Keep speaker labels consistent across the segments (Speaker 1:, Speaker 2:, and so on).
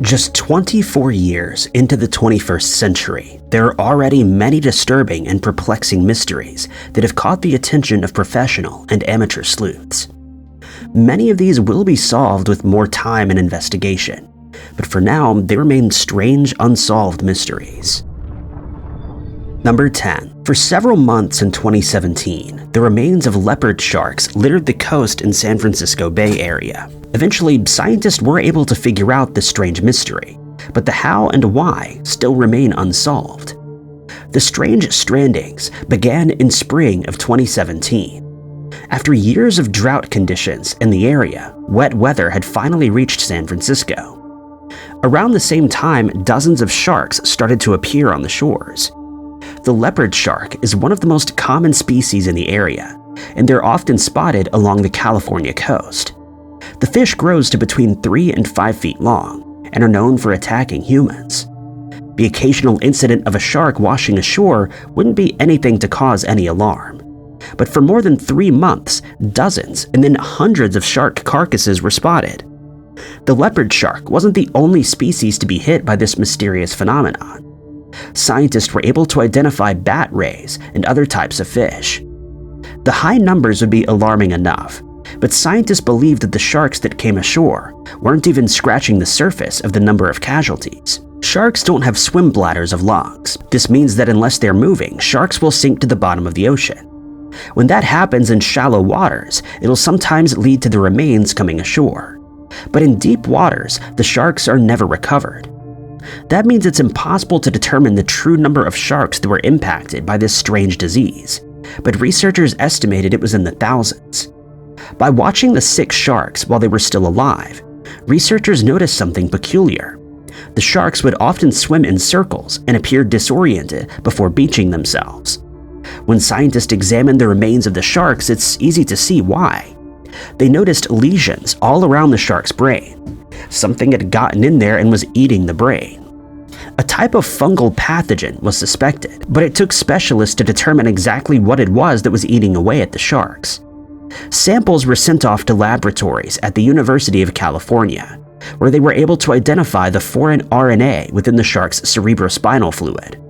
Speaker 1: Just 24 years into the 21st century, there are already many disturbing and perplexing mysteries that have caught the attention of professional and amateur sleuths. Many of these will be solved with more time and investigation, but for now, they remain strange, unsolved mysteries. Number 10. For several months in 2017, the remains of leopard sharks littered the coast in San Francisco Bay Area. Eventually, scientists were able to figure out this strange mystery, but the how and why still remain unsolved. The strange strandings began in spring of 2017. After years of drought conditions in the area, wet weather had finally reached San Francisco. Around the same time, dozens of sharks started to appear on the shores. The leopard shark is one of the most common species in the area, and they're often spotted along the California coast. The fish grows to between 3 and 5 feet long and are known for attacking humans. The occasional incident of a shark washing ashore wouldn't be anything to cause any alarm. But for more than 3 months, dozens and then hundreds of shark carcasses were spotted. The leopard shark wasn't the only species to be hit by this mysterious phenomenon. Scientists were able to identify bat rays and other types of fish. The high numbers would be alarming enough, but scientists believe that the sharks that came ashore weren't even scratching the surface of the number of casualties. Sharks don't have swim bladders of lungs. This means that unless they're moving, sharks will sink to the bottom of the ocean. When that happens in shallow waters, it'll sometimes lead to the remains coming ashore. But in deep waters, the sharks are never recovered. That means it's impossible to determine the true number of sharks that were impacted by this strange disease, but researchers estimated it was in the thousands. By watching the 6 sharks while they were still alive, researchers noticed something peculiar. The sharks would often swim in circles and appear disoriented before beaching themselves. When scientists examined the remains of the sharks, it's easy to see why. They noticed lesions all around the shark's brain. Something had gotten in there and was eating the brain. A type of fungal pathogen was suspected, but it took specialists to determine exactly what it was that was eating away at the sharks. Samples were sent off to laboratories at the University of California, where they were able to identify the foreign RNA within the shark's cerebrospinal fluid.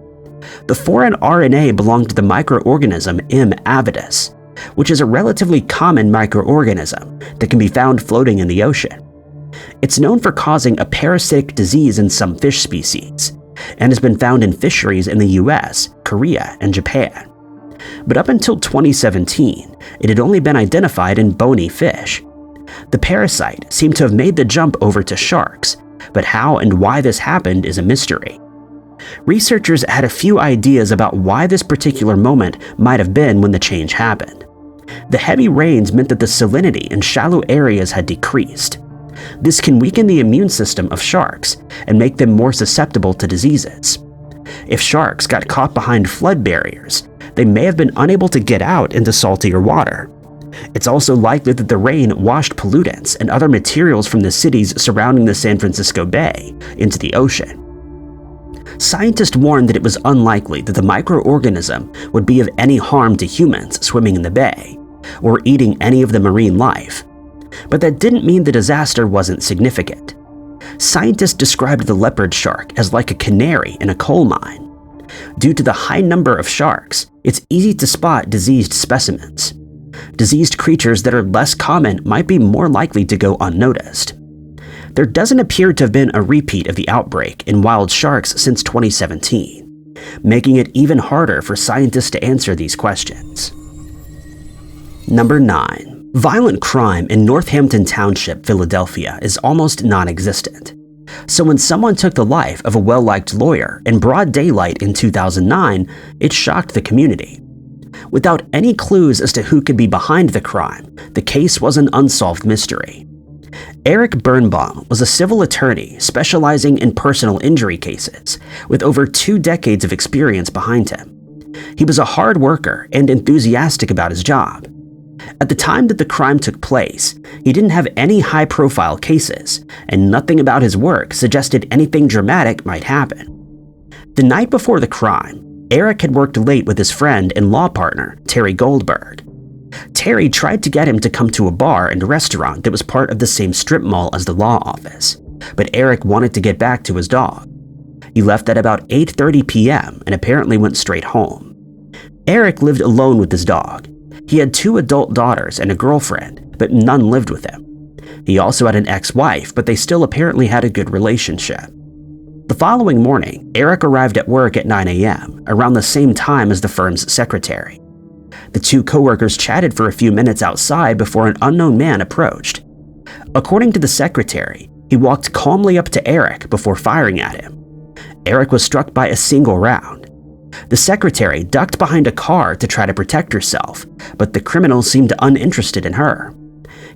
Speaker 1: The foreign RNA belonged to the microorganism M. avidus, which is a relatively common microorganism that can be found floating in the ocean. It's known for causing a parasitic disease in some fish species, and has been found in fisheries in the US, Korea, and Japan. But up until 2017, it had only been identified in bony fish. The parasite seemed to have made the jump over to sharks, but how and why this happened is a mystery. Researchers had a few ideas about why this particular moment might have been when the change happened. The heavy rains meant that the salinity in shallow areas had decreased. This can weaken the immune system of sharks and make them more susceptible to diseases. If sharks got caught behind flood barriers, they may have been unable to get out into saltier water. It's also likely that the rain washed pollutants and other materials from the cities surrounding the San Francisco Bay into the ocean. Scientists warned that it was unlikely that the microorganism would be of any harm to humans swimming in the bay, or eating any of the marine life. But that didn't mean the disaster wasn't significant. Scientists described the leopard shark as like a canary in a coal mine. Due to the high number of sharks, it's easy to spot diseased specimens. Diseased creatures that are less common might be more likely to go unnoticed. There doesn't appear to have been a repeat of the outbreak in wild sharks since 2017, making it even harder for scientists to answer these questions. Number 9. Violent crime in Northampton Township, Philadelphia is almost non-existent. So when someone took the life of a well-liked lawyer in broad daylight in 2009, it shocked the community. Without any clues as to who could be behind the crime, the case was an unsolved mystery. Eric Birnbaum was a civil attorney specializing in personal injury cases, with over 2 decades of experience behind him. He was a hard worker and enthusiastic about his job. At the time that the crime took place, he didn't have any high-profile cases, and nothing about his work suggested anything dramatic might happen. The night before the crime, Eric had worked late with his friend and law partner, Terry Goldberg. Terry tried to get him to come to a bar and restaurant that was part of the same strip mall as the law office. but Eric wanted to get back to his dog. He left at about 8:30 p.m. and apparently went straight home. Eric lived alone with his dog. He had 2 adult daughters and a girlfriend, but none lived with him. He also had an ex-wife, but they still apparently had a good relationship. The following morning, Eric arrived at work at 9 a.m., around the same time as the firm's secretary. The 2 coworkers chatted for a few minutes outside before an unknown man approached. According to the secretary, he walked calmly up to Eric before firing at him. Eric was struck by a single round. The secretary ducked behind a car to try to protect herself, but the criminal seemed uninterested in her.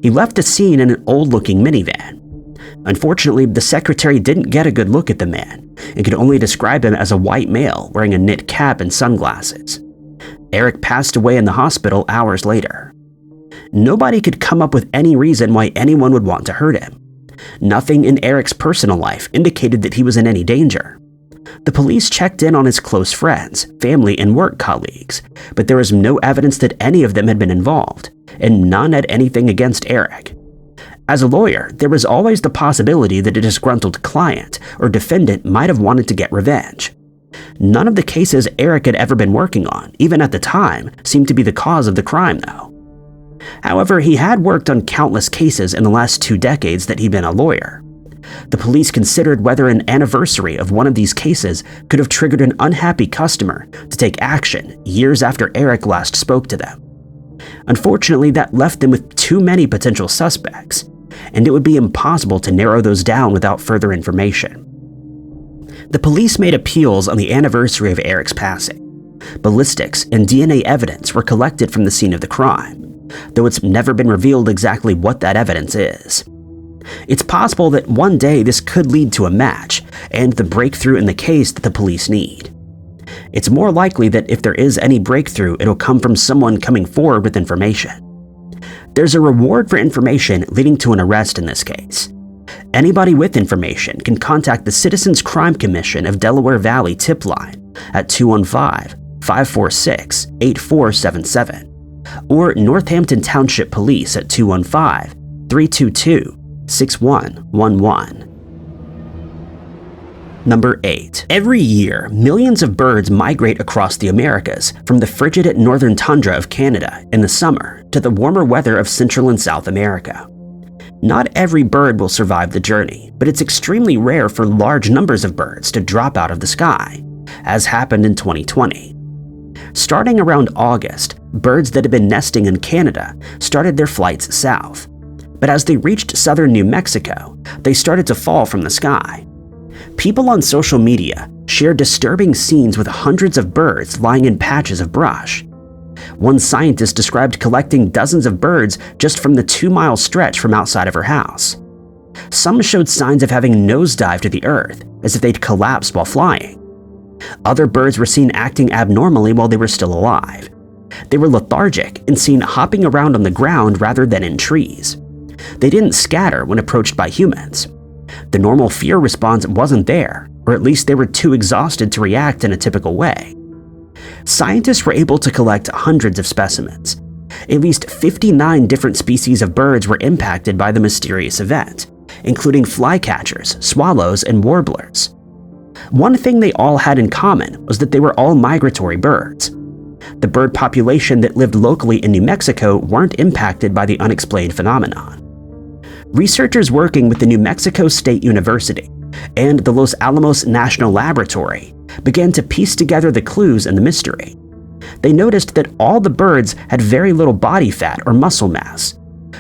Speaker 1: He left the scene in an old-looking minivan. Unfortunately, the secretary didn't get a good look at the man and could only describe him as a white male wearing a knit cap and sunglasses. Eric passed away in the hospital hours later. Nobody could come up with any reason why anyone would want to hurt him. Nothing in Eric's personal life indicated that he was in any danger. The police checked in on his close friends, family, and work colleagues, but there was no evidence that any of them had been involved, and none had anything against Eric. As a lawyer, there was always the possibility that a disgruntled client or defendant might have wanted to get revenge. None of the cases Eric had ever been working on, even at the time, seemed to be the cause of the crime, though. However, he had worked on countless cases in the last 2 decades that he'd been a lawyer. The police considered whether an anniversary of one of these cases could have triggered an unhappy customer to take action years after Eric last spoke to them. Unfortunately, that left them with too many potential suspects, and it would be impossible to narrow those down without further information. The police made appeals on the anniversary of Eric's passing. Ballistics and DNA evidence were collected from the scene of the crime, though it's never been revealed exactly what that evidence is. It's possible that one day this could lead to a match and the breakthrough in the case that the police need. It's more likely that if there is any breakthrough, it'll come from someone coming forward with information. There's a reward for information leading to an arrest in this case. Anybody with information can contact the Citizens Crime Commission of Delaware Valley tip line at 215-546-8477 or Northampton Township Police at 215-322-6111. Number 8. Every year, millions of birds migrate across the Americas from the frigid northern tundra of Canada in the summer to the warmer weather of Central and South America. Not every bird will survive the journey, but it's extremely rare for large numbers of birds to drop out of the sky, as happened in 2020. Starting around August, birds that had been nesting in Canada started their flights south. But as they reached southern New Mexico, they started to fall from the sky. People on social media shared disturbing scenes with hundreds of birds lying in patches of brush. One scientist described collecting dozens of birds just from the 2-mile stretch from outside of her house. Some showed signs of having nosedived to the earth, as if they'd collapsed while flying. Other birds were seen acting abnormally while they were still alive. They were lethargic and seen hopping around on the ground rather than in trees. They didn't scatter when approached by humans. The normal fear response wasn't there, or at least they were too exhausted to react in a typical way. Scientists were able to collect hundreds of specimens. At least 59 different species of birds were impacted by the mysterious event, including flycatchers, swallows, and warblers. One thing they all had in common was that they were all migratory birds. The bird population that lived locally in New Mexico weren't impacted by the unexplained phenomenon. Researchers working with the New Mexico State University and the Los Alamos National Laboratory began to piece together the clues in the mystery. They noticed that all the birds had very little body fat or muscle mass.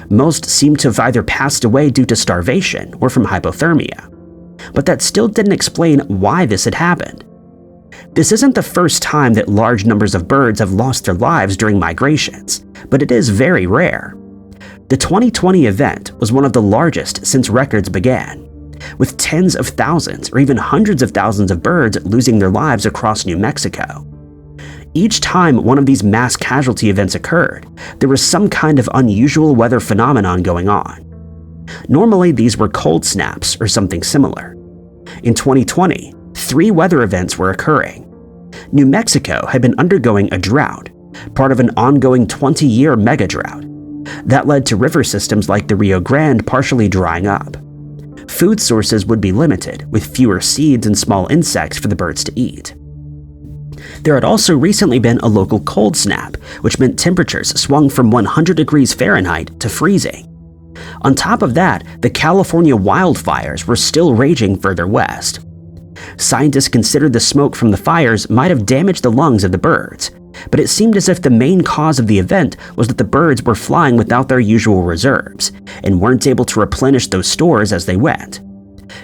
Speaker 1: Most seemed to have either passed away due to starvation or from hypothermia. But that still didn't explain why this had happened. This isn't the first time that large numbers of birds have lost their lives during migrations, but it is very rare. The 2020 event was one of the largest since records began, with tens of thousands or even hundreds of thousands of birds losing their lives across New Mexico. Each time one of these mass casualty events occurred, there was some kind of unusual weather phenomenon going on. Normally, these were cold snaps or something similar. In 2020, 3 weather events were occurring. New Mexico had been undergoing a drought, part of an ongoing 20-year mega drought. That led to river systems like the Rio Grande partially drying up. food sources would be limited, with fewer seeds and small insects for the birds to eat. There had also recently been a local cold snap, which meant temperatures swung from 100 degrees Fahrenheit to freezing. On top of that, the California wildfires were still raging further west. Scientists considered the smoke from the fires might have damaged the lungs of the birds, but it seemed as if the main cause of the event was that the birds were flying without their usual reserves and weren't able to replenish those stores as they went.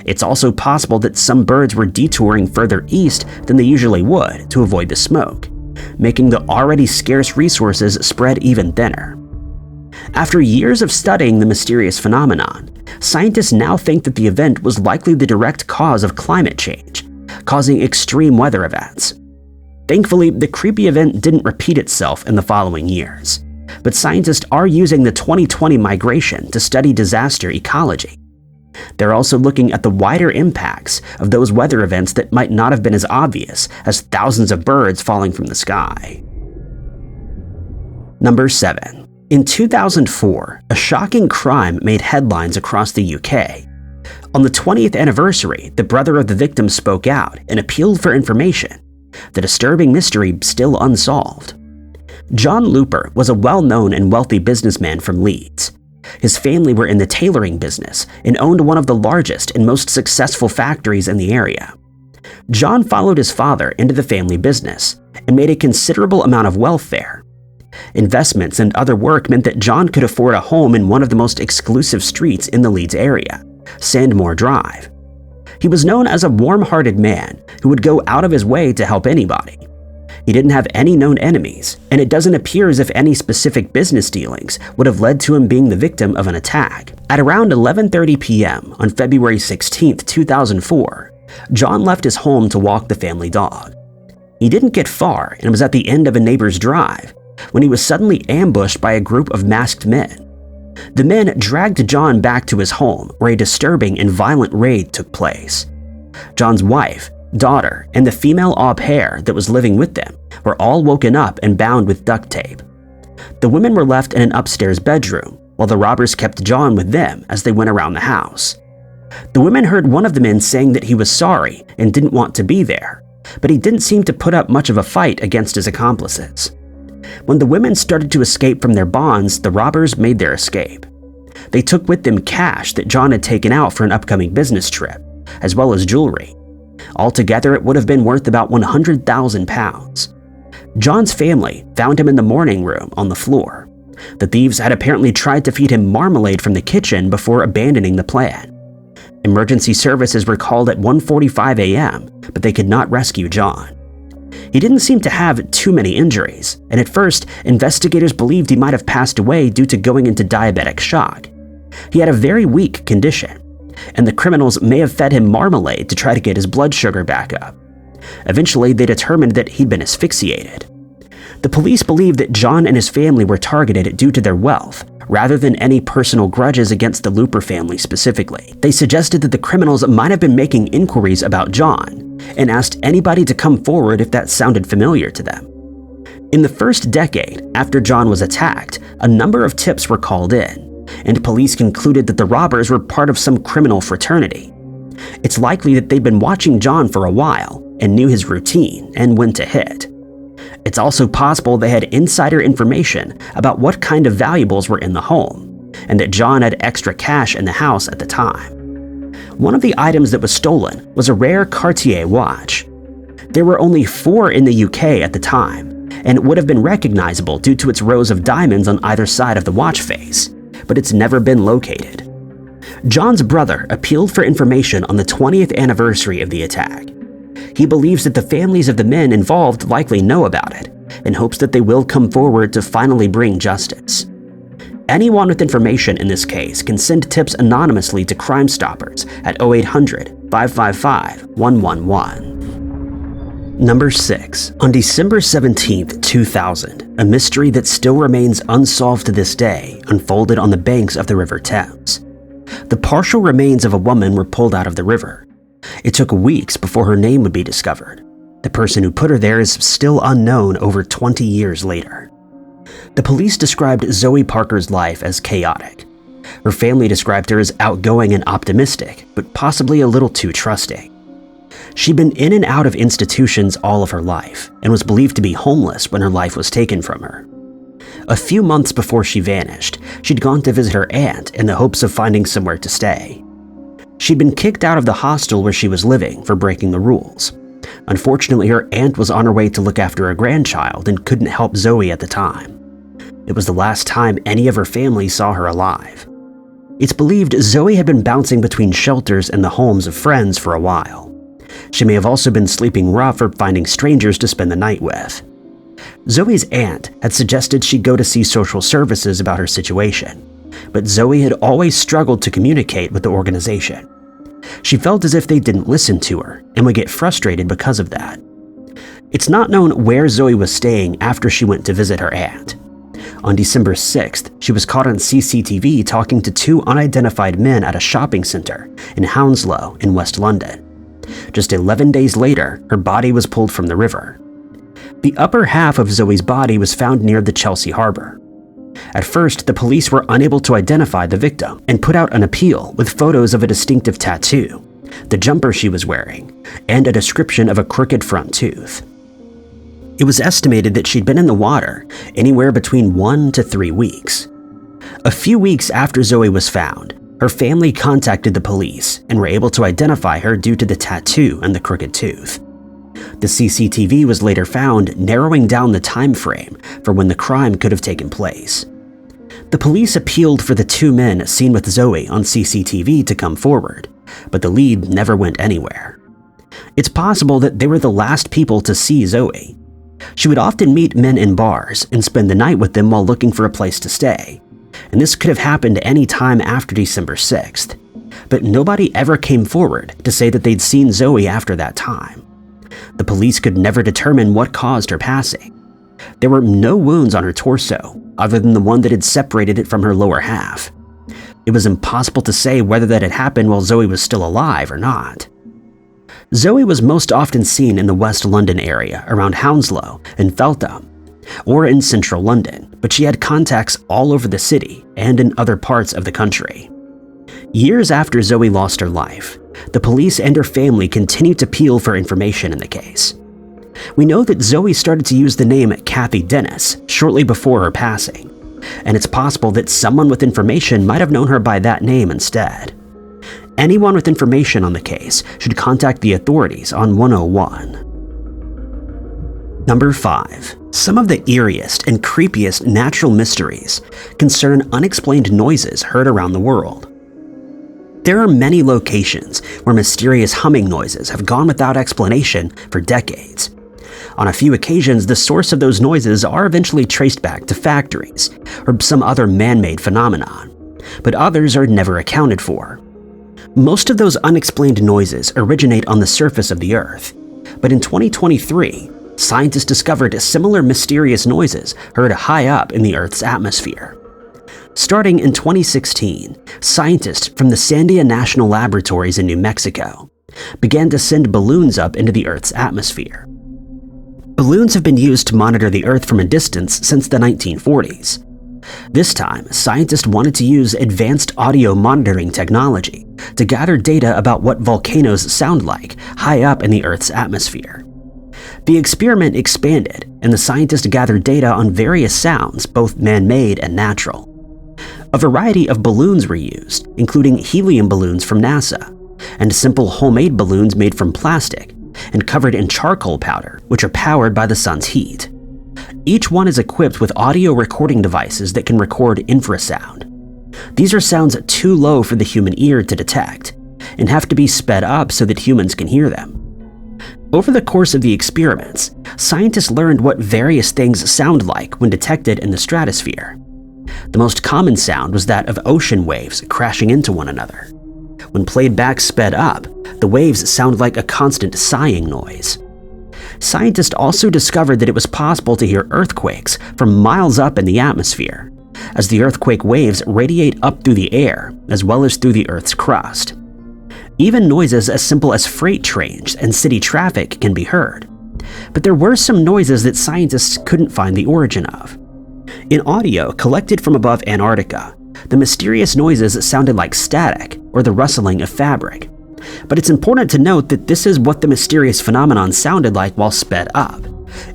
Speaker 1: It's also possible that some birds were detouring further east than they usually would to avoid the smoke, making the already scarce resources spread even thinner. After years of studying the mysterious phenomenon, scientists now think that the event was likely the direct cause of climate change, causing extreme weather events. Thankfully, the creepy event didn't repeat itself in the following years, but scientists are using the 2020 migration to study disaster ecology. They're also looking at the wider impacts of those weather events that might not have been as obvious as thousands of birds falling from the sky. Number 7. In 2004, a shocking crime made headlines across the UK. On the 20th anniversary, the brother of the victim spoke out and appealed for information, the disturbing mystery still unsolved. John Looper was a well-known and wealthy businessman from Leeds. His family were in the tailoring business and owned one of the largest and most successful factories in the area. John followed his father into the family business and made a considerable amount of wealth there. Investments and other work meant that John could afford a home in one of the most exclusive streets in the Leeds area, Sandmore Drive. He was known as a warm-hearted man who would go out of his way to help anybody. He didn't have any known enemies, and it doesn't appear as if any specific business dealings would have led to him being the victim of an attack. At around 11:30 p.m. on February 16, 2004, John left his home to walk the family dog. He didn't get far and was at the end of a neighbor's drive when he was suddenly ambushed by a group of masked men. The men dragged John back to his home, where a disturbing and violent raid took place. John's wife, daughter, and the female au pair that was living with them were all woken up and bound with duct tape. The women were left in an upstairs bedroom, while the robbers kept John with them as they went around the house. The women heard one of the men saying that he was sorry and didn't want to be there, but he didn't seem to put up much of a fight against his accomplices. When the women started to escape from their bonds, the robbers made their escape. They took with them cash that John had taken out for an upcoming business trip, as well as jewelry. Altogether, it would have been worth about £100,000. John's family found him in the morning room on the floor. The thieves had apparently tried to feed him marmalade from the kitchen before abandoning the plan. Emergency services were called at 1:45 a.m., but they could not rescue John. He didn't seem to have too many injuries, and at first, investigators believed he might have passed away due to going into diabetic shock. He had a very weak condition, and the criminals may have fed him marmalade to try to get his blood sugar back up. Eventually, they determined that he'd been asphyxiated. The police believed that John and his family were targeted due to their wealth, rather than any personal grudges against the Looper family specifically. They suggested that the criminals might have been making inquiries about John, and asked anybody to come forward if that sounded familiar to them. In the first decade after John was attacked, a number of tips were called in, and police concluded that the robbers were part of some criminal fraternity. It's likely that they'd been watching John for a while and knew his routine and when to hit. It's also possible they had insider information about what kind of valuables were in the home, and that John had extra cash in the house at the time. One of the items that was stolen was a rare Cartier watch. There were only 4 in the UK at the time, and it would have been recognizable due to its rows of diamonds on either side of the watch face, but it's never been located. John's brother appealed for information on the 20th anniversary of the attack. He believes that the families of the men involved likely know about it, and hopes that they will come forward to finally bring justice. Anyone with information in this case can send tips anonymously to Crime Stoppers at 0800-555-111. Number 6. On December 17, 2000, a mystery that still remains unsolved to this day unfolded on the banks of the River Thames. The partial remains of a woman were pulled out of the river. It took weeks before her name would be discovered. The person who put her there is still unknown over 20 years later. The police described Zoe Parker's life as chaotic. Her family described her as outgoing and optimistic, but possibly a little too trusting. She'd been in and out of institutions all of her life and was believed to be homeless when her life was taken from her. A few months before she vanished, she'd gone to visit her aunt in the hopes of finding somewhere to stay. She'd been kicked out of the hostel where she was living for breaking the rules. Unfortunately, her aunt was on her way to look after a grandchild and couldn't help Zoe at the time. It was the last time any of her family saw her alive. It's believed Zoe had been bouncing between shelters and the homes of friends for a while. She may have also been sleeping rough or finding strangers to spend the night with. Zoe's aunt had suggested she go to see social services about her situation, but Zoe had always struggled to communicate with the organization. She felt as if they didn't listen to her and would get frustrated because of that. It's not known where Zoe was staying after she went to visit her aunt. On December 6th, she was caught on CCTV talking to two unidentified men at a shopping center in Hounslow in West London. Just 11 days later, her body was pulled from the river. The upper half of Zoe's body was found near the Chelsea harbor. At first, the police were unable to identify the victim and put out an appeal with photos of a distinctive tattoo, the jumper she was wearing, and a description of a crooked front tooth. It was estimated that she'd been in the water anywhere between 1 to 3 weeks. A few weeks after Zoe was found, her family contacted the police and were able to identify her due to the tattoo and the crooked tooth. The CCTV was later found, narrowing down the time frame for when the crime could have taken place. The police appealed for the two men seen with Zoe on CCTV to come forward, but the lead never went anywhere. It's possible that they were the last people to see Zoe. She would often meet men in bars and spend the night with them while looking for a place to stay, and this could have happened any time after December 6th. But nobody ever came forward to say that they'd seen Zoe after that time. The police could never determine what caused her passing. There were no wounds on her torso, other than the one that had separated it from her lower half. It was impossible to say whether that had happened while Zoe was still alive or not. Zoe was most often seen in the West London area around Hounslow and Feltham, or in central London, but she had contacts all over the city and in other parts of the country. Years after Zoe lost her life, the police and her family continued to peel for information in the case. We know that Zoe started to use the name Kathy Dennis shortly before her passing, and it's possible that someone with information might have known her by that name instead. Anyone with information on the case should contact the authorities on 101. Number 5. Some of the eeriest and creepiest natural mysteries concern unexplained noises heard around the world. There are many locations where mysterious humming noises have gone without explanation for decades. On a few occasions, the source of those noises are eventually traced back to factories or some other man-made phenomenon, but others are never accounted for. Most of those unexplained noises originate on the surface of the Earth, but in 2023, scientists discovered similar mysterious noises heard high up in the Earth's atmosphere. Starting in 2016, scientists from the Sandia National Laboratories in New Mexico began to send balloons up into the Earth's atmosphere. Balloons have been used to monitor the Earth from a distance since the 1940s. This time, scientists wanted to use advanced audio monitoring technology to gather data about what volcanoes sound like high up in the Earth's atmosphere. The experiment expanded, and the scientists gathered data on various sounds, both man-made and natural. A variety of balloons were used, including helium balloons from NASA, and simple homemade balloons made from plastic and covered in charcoal powder, which are powered by the sun's heat. Each one is equipped with audio recording devices that can record infrasound. These are sounds too low for the human ear to detect, and have to be sped up so that humans can hear them. Over the course of the experiments, scientists learned what various things sound like when detected in the stratosphere. The most common sound was that of ocean waves crashing into one another. When played back sped up, the waves sound like a constant sighing noise. Scientists also discovered that it was possible to hear earthquakes from miles up in the atmosphere, as the earthquake waves radiate up through the air as well as through the Earth's crust. Even noises as simple as freight trains and city traffic can be heard. But there were some noises that scientists couldn't find the origin of. In audio collected from above Antarctica, The mysterious noises sounded like static or the rustling of fabric. But it's important to note that this is what the mysterious phenomenon sounded like while sped up,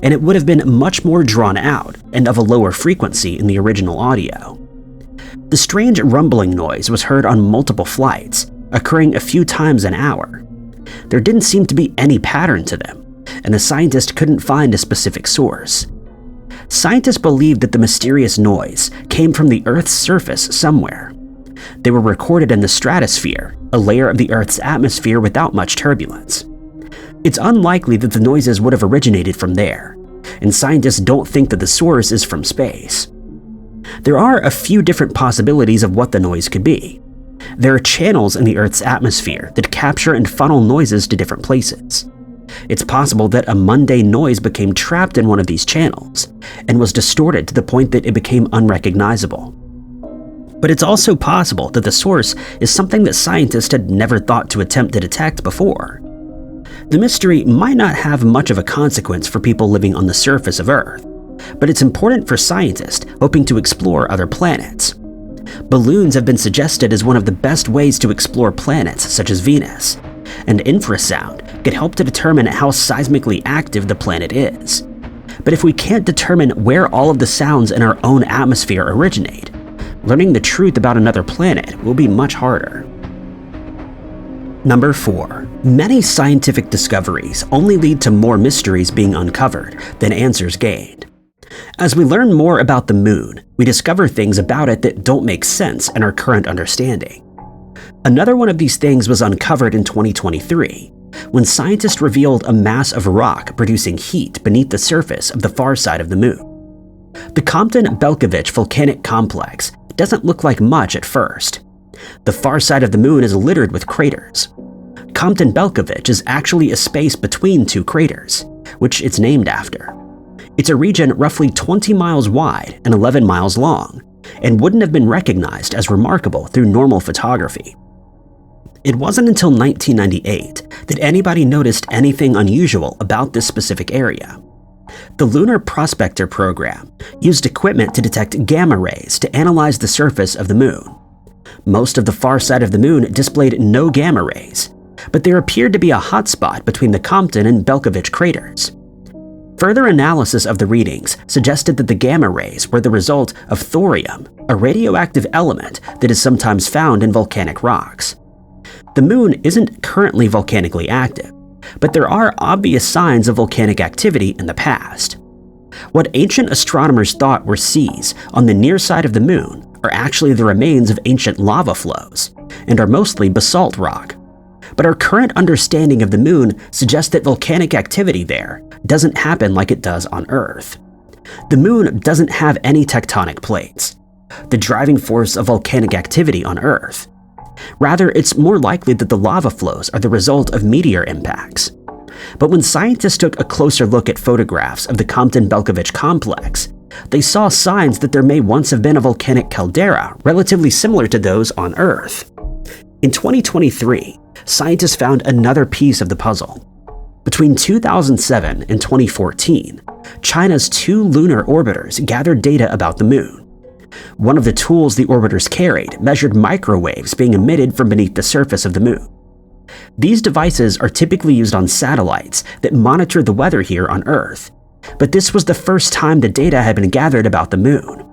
Speaker 1: and it would have been much more drawn out and of a lower frequency in the original audio. The strange rumbling noise was heard on multiple flights, occurring a few times an hour. There didn't seem to be any pattern to them, and the scientist couldn't find a specific source. Scientists believed that the mysterious noise came from the Earth's surface somewhere. They were recorded in the stratosphere, a layer of the Earth's atmosphere without much turbulence. It's unlikely that the noises would have originated from there, and scientists don't think that the source is from space. There are a few different possibilities of what the noise could be. There are channels in the Earth's atmosphere that capture and funnel noises to different places. It's possible that a mundane noise became trapped in one of these channels and was distorted to the point that it became unrecognizable. But it's also possible that the source is something that scientists had never thought to attempt to detect before. The mystery might not have much of a consequence for people living on the surface of Earth, but it's important for scientists hoping to explore other planets. Balloons have been suggested as one of the best ways to explore planets such as Venus, and infrasound could help to determine how seismically active the planet is. But if we can't determine where all of the sounds in our own atmosphere originate, learning the truth about another planet will be much harder. Number 4. Many scientific discoveries only lead to more mysteries being uncovered than answers gained. As we learn more about the moon, we discover things about it that don't make sense in our current understanding. Another one of these things was uncovered in 2023, when scientists revealed a mass of rock producing heat beneath the surface of the far side of the moon. The Compton-Belkovich volcanic complex doesn't look like much at first. The far side of the moon is littered with craters. Compton-Belkovich is actually a space between two craters, which it's named after. It's a region roughly 20 miles wide and 11 miles long, and wouldn't have been recognized as remarkable through normal photography. It wasn't until 1998 that anybody noticed anything unusual about this specific area. The Lunar Prospector program used equipment to detect gamma rays to analyze the surface of the moon. Most of the far side of the moon displayed no gamma rays, but there appeared to be a hotspot between the Compton and Belkovich craters. Further analysis of the readings suggested that the gamma rays were the result of thorium, a radioactive element that is sometimes found in volcanic rocks. The moon isn't currently volcanically active, but there are obvious signs of volcanic activity in the past. What ancient astronomers thought were seas on the near side of the moon are actually the remains of ancient lava flows, and are mostly basalt rock. But our current understanding of the moon suggests that volcanic activity there doesn't happen like it does on Earth. The moon doesn't have any tectonic plates, the driving force of volcanic activity on Earth. Rather, it's more likely that the lava flows are the result of meteor impacts. But when scientists took a closer look at photographs of the Compton-Belkovich complex, they saw signs that there may once have been a volcanic caldera relatively similar to those on Earth. In 2023, scientists found another piece of the puzzle. Between 2007 and 2014, China's two lunar orbiters gathered data about the moon. One of the tools the orbiters carried measured microwaves being emitted from beneath the surface of the moon. These devices are typically used on satellites that monitor the weather here on Earth, but this was the first time the data had been gathered about the moon.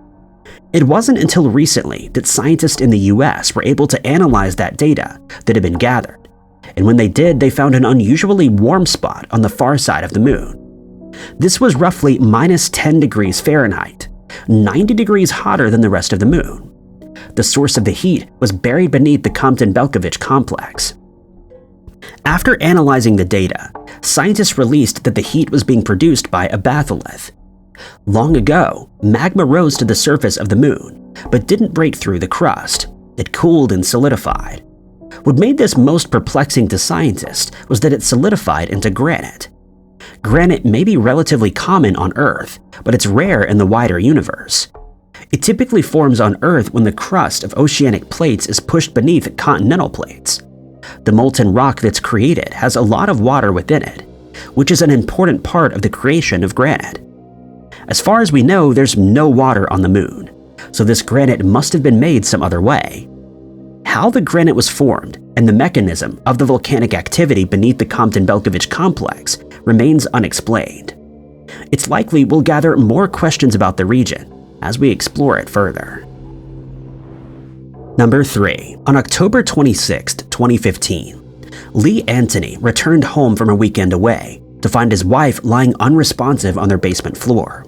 Speaker 1: It wasn't until recently that scientists in the US were able to analyze that data that had been gathered, and when they did, they found an unusually warm spot on the far side of the moon. This was roughly minus 10 degrees Fahrenheit, 90 degrees hotter than the rest of the moon. The source of the heat was buried beneath the Compton-Belkovich complex. After analyzing the data, scientists released that the heat was being produced by a batholith. Long ago, magma rose to the surface of the moon, but didn't break through the crust. It cooled and solidified. What made this most perplexing to scientists was that it solidified into granite. Granite may be relatively common on Earth, but it's rare in the wider universe. It typically forms on Earth when the crust of oceanic plates is pushed beneath continental plates. The molten rock that's created has a lot of water within it, which is an important part of the creation of granite. As far as we know, there's no water on the moon, so this granite must have been made some other way. How the granite was formed and the mechanism of the volcanic activity beneath the Compton-Belkovich complex remains unexplained. It's likely we'll gather more questions about the region as we explore it further. Number 3. On October 26, 2015, Lee Anthony returned home from a weekend away to find his wife lying unresponsive on their basement floor.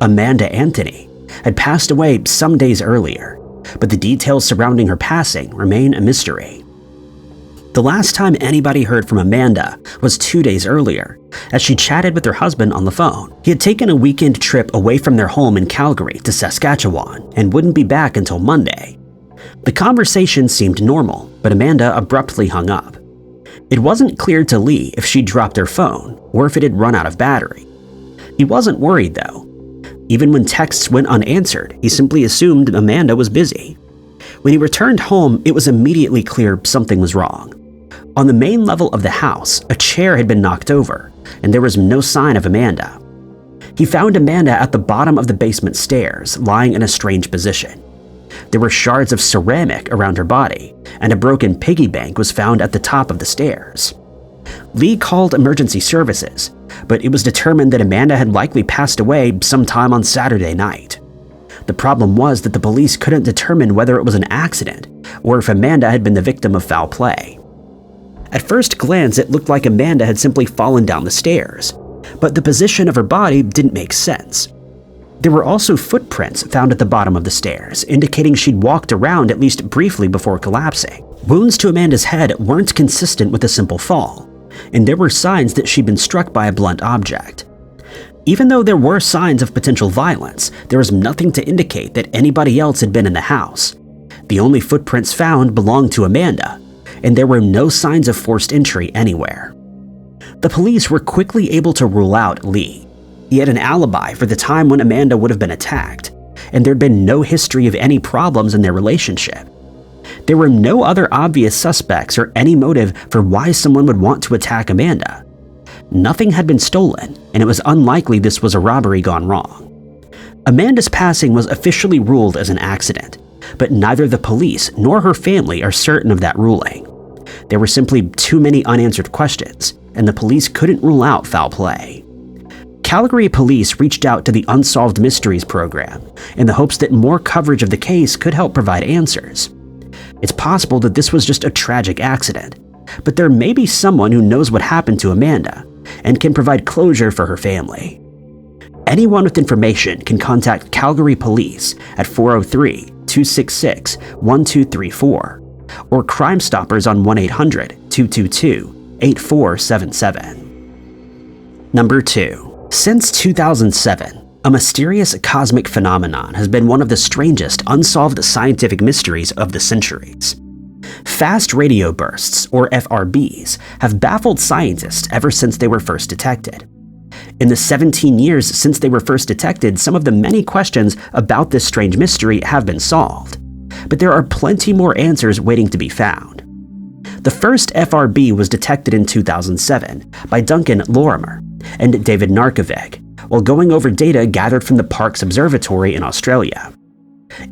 Speaker 1: Amanda Anthony had passed away some days earlier, but the details surrounding her passing remain a mystery. The last time anybody heard from Amanda was 2 days earlier, as she chatted with her husband on the phone. He had taken a weekend trip away from their home in Calgary to Saskatchewan and wouldn't be back until Monday. The conversation seemed normal, but Amanda abruptly hung up. It wasn't clear to Lee if she'd dropped her phone or if it had run out of battery. He wasn't worried though. Even when texts went unanswered, he simply assumed Amanda was busy. When he returned home, it was immediately clear something was wrong. On the main level of the house, a chair had been knocked over, and there was no sign of Amanda. He found Amanda at the bottom of the basement stairs, lying in a strange position. There were shards of ceramic around her body, and a broken piggy bank was found at the top of the stairs. Lee called emergency services, but it was determined that Amanda had likely passed away sometime on Saturday night. The problem was that the police couldn't determine whether it was an accident or if Amanda had been the victim of foul play. At first glance, it looked like Amanda had simply fallen down the stairs, but the position of her body didn't make sense. There were also footprints found at the bottom of the stairs, indicating she'd walked around at least briefly before collapsing. Wounds to Amanda's head weren't consistent with a simple fall, and there were signs that she'd been struck by a blunt object. Even though there were signs of potential violence, there was nothing to indicate that anybody else had been in the house. The only footprints found belonged to Amanda, and there were no signs of forced entry anywhere. The police were quickly able to rule out Lee. He had an alibi for the time when Amanda would have been attacked, and there'd been no history of any problems in their relationship. There were no other obvious suspects or any motive for why someone would want to attack Amanda. Nothing had been stolen, and it was unlikely this was a robbery gone wrong. Amanda's passing was officially ruled as an accident, but neither the police nor her family are certain of that ruling. There were simply too many unanswered questions, and the police couldn't rule out foul play. Calgary police reached out to the Unsolved Mysteries program in the hopes that more coverage of the case could help provide answers. It's possible that this was just a tragic accident, but there may be someone who knows what happened to Amanda and can provide closure for her family. Anyone with information can contact Calgary Police at 403-266-1234 or Crime Stoppers on 1-800-222-8477. Number 2. Since 2007, a mysterious cosmic phenomenon has been one of the strangest unsolved scientific mysteries of the centuries. Fast radio bursts, or FRBs, have baffled scientists ever since they were first detected. In the 17 years since they were first detected, some of the many questions about this strange mystery have been solved, but there are plenty more answers waiting to be found. The first FRB was detected in 2007 by Duncan Lorimer and David Narkovic while going over data gathered from the Parkes Observatory in Australia.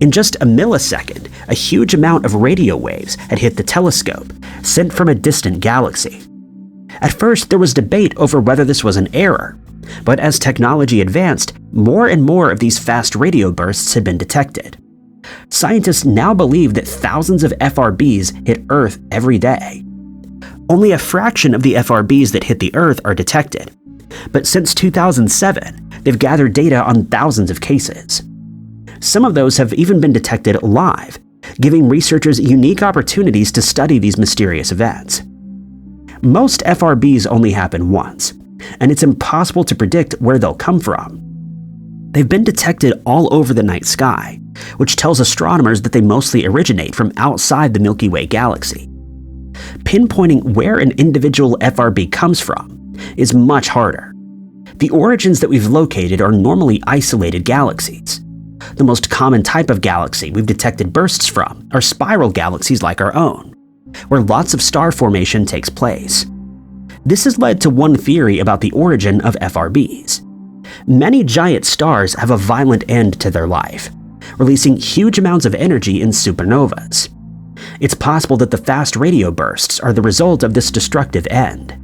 Speaker 1: In just a millisecond, a huge amount of radio waves had hit the telescope, sent from a distant galaxy. At first, there was debate over whether this was an error, but as technology advanced, more and more of these fast radio bursts had been detected. Scientists now believe that thousands of FRBs hit Earth every day. Only a fraction of the FRBs that hit the Earth are detected, but since 2007, they've gathered data on thousands of cases. Some of those have even been detected live, giving researchers unique opportunities to study these mysterious events. Most FRBs only happen once, and it's impossible to predict where they'll come from. They've been detected all over the night sky, which tells astronomers that they mostly originate from outside the Milky Way galaxy. Pinpointing where an individual FRB comes from is much harder. The origins that we've located are normally isolated galaxies. The most common type of galaxy we've detected bursts from are spiral galaxies like our own, where lots of star formation takes place. This has led to one theory about the origin of FRBs. Many giant stars have a violent end to their life, releasing huge amounts of energy in supernovas. It's possible that the fast radio bursts are the result of this destructive end.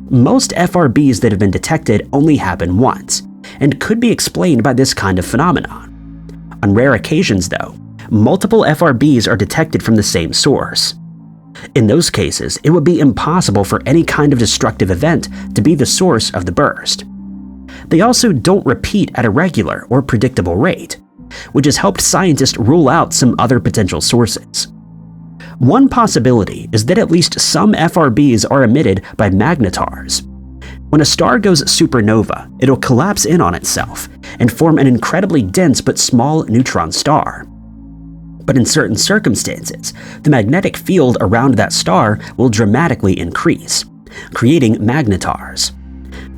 Speaker 1: Most FRBs that have been detected only happen once, and could be explained by this kind of phenomenon. On rare occasions, though, multiple FRBs are detected from the same source. In those cases, it would be impossible for any kind of destructive event to be the source of the burst. They also don't repeat at a regular or predictable rate, which has helped scientists rule out some other potential sources. One possibility is that at least some FRBs are emitted by magnetars. When a star goes supernova, it'll collapse in on itself and form an incredibly dense but small neutron star. But in certain circumstances, the magnetic field around that star will dramatically increase, creating magnetars.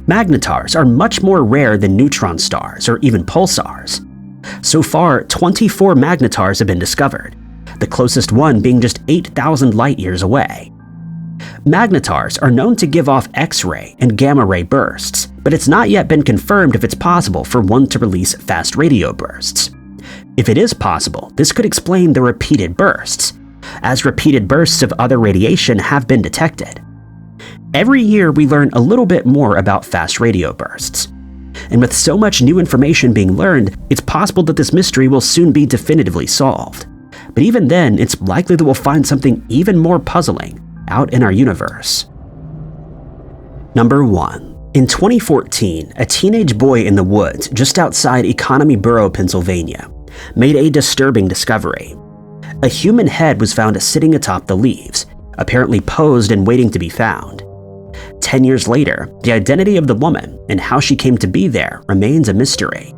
Speaker 1: Magnetars are much more rare than neutron stars or even pulsars. So far, 24 magnetars have been discovered, the closest one being just 8,000 light-years away. Magnetars are known to give off X-ray and gamma-ray bursts, but it's not yet been confirmed if it's possible for one to release fast radio bursts. If it is possible, this could explain the repeated bursts, as repeated bursts of other radiation have been detected. Every year we learn a little bit more about fast radio bursts. And with so much new information being learned, it's possible that this mystery will soon be definitively solved. But even then, it's likely that we'll find something even more puzzling out in our universe. Number 1. In 2014, a teenage boy in the woods just outside Economy Borough, Pennsylvania, made a disturbing discovery. A human head was found sitting atop the leaves, apparently posed and waiting to be found. 10 years later, the identity of the woman and how she came to be there remains a mystery.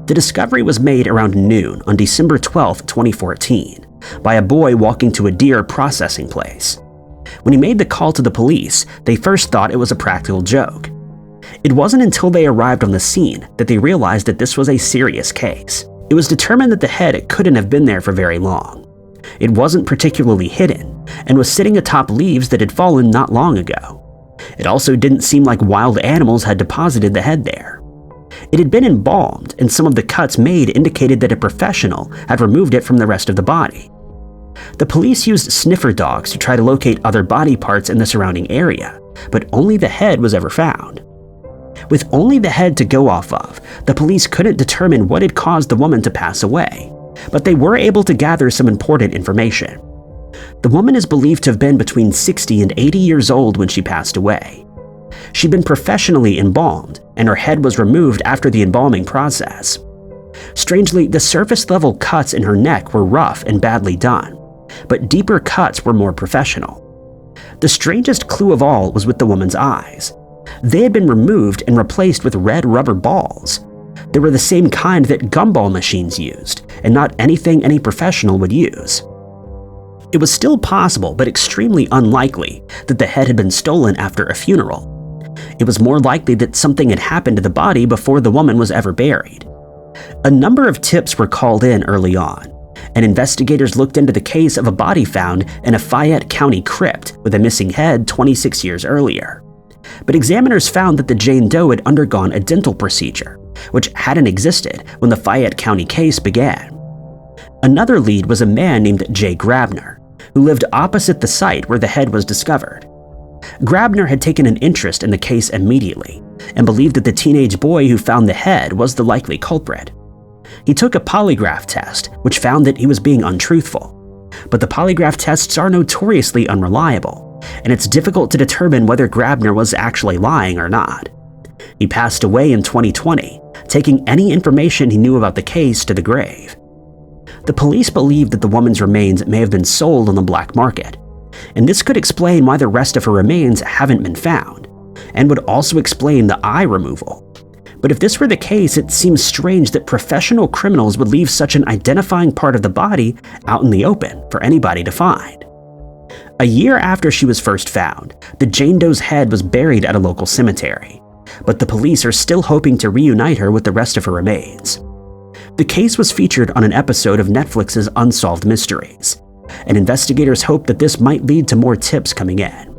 Speaker 1: The discovery was made around noon on December 12, 2014, by a boy walking to a deer processing place. When he made the call to the police, they first thought it was a practical joke. It wasn't until they arrived on the scene that they realized that this was a serious case. It was determined that the head couldn't have been there for very long. It wasn't particularly hidden, and was sitting atop leaves that had fallen not long ago. It also didn't seem like wild animals had deposited the head there. It had been embalmed, and some of the cuts made indicated that a professional had removed it from the rest of the body. The police used sniffer dogs to try to locate other body parts in the surrounding area, but only the head was ever found. With only the head to go off of, the police couldn't determine what had caused the woman to pass away, but they were able to gather some important information. The woman is believed to have been between 60 and 80 years old when she passed away. She'd been professionally embalmed, and her head was removed after the embalming process. Strangely, the surface-level cuts in her neck were rough and badly done, but deeper cuts were more professional. The strangest clue of all was with the woman's eyes. They had been removed and replaced with red rubber balls. They were the same kind that gumball machines used, and not anything any professional would use. It was still possible, but extremely unlikely, that the head had been stolen after a funeral. It was more likely that something had happened to the body before the woman was ever buried. A number of tips were called in early on, and investigators looked into the case of a body found in a Fayette County crypt with a missing head 26 years earlier. But examiners found that the Jane Doe had undergone a dental procedure, which hadn't existed when the Fayette County case began. Another lead was a man named Jay Grabner, who lived opposite the site where the head was discovered. Grabner had taken an interest in the case immediately, and believed that the teenage boy who found the head was the likely culprit. He took a polygraph test, which found that he was being untruthful. But the polygraph tests are notoriously unreliable, and it's difficult to determine whether Grabner was actually lying or not. He passed away in 2020, taking any information he knew about the case to the grave. The police believe that the woman's remains may have been sold on the black market, and this could explain why the rest of her remains haven't been found, and would also explain the eye removal. But if this were the case, it seems strange that professional criminals would leave such an identifying part of the body out in the open for anybody to find. A year after she was first found, the Jane Doe's head was buried at a local cemetery, but the police are still hoping to reunite her with the rest of her remains. The case was featured on an episode of Netflix's Unsolved Mysteries, and investigators hope that this might lead to more tips coming in.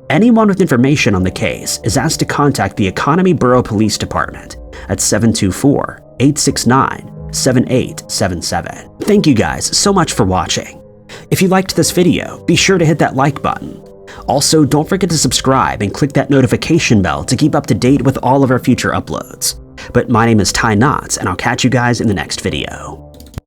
Speaker 1: Anyone with information on the case is asked to contact the Economy Borough Police Department at 724-869-6969. 7877. Thank you guys so much for watching. If you liked this video, be sure to hit that like button. Also, don't forget to subscribe and click that notification bell to keep up to date with all of our future uploads. But my name is Ty Knotts, and I'll catch you guys in the next video.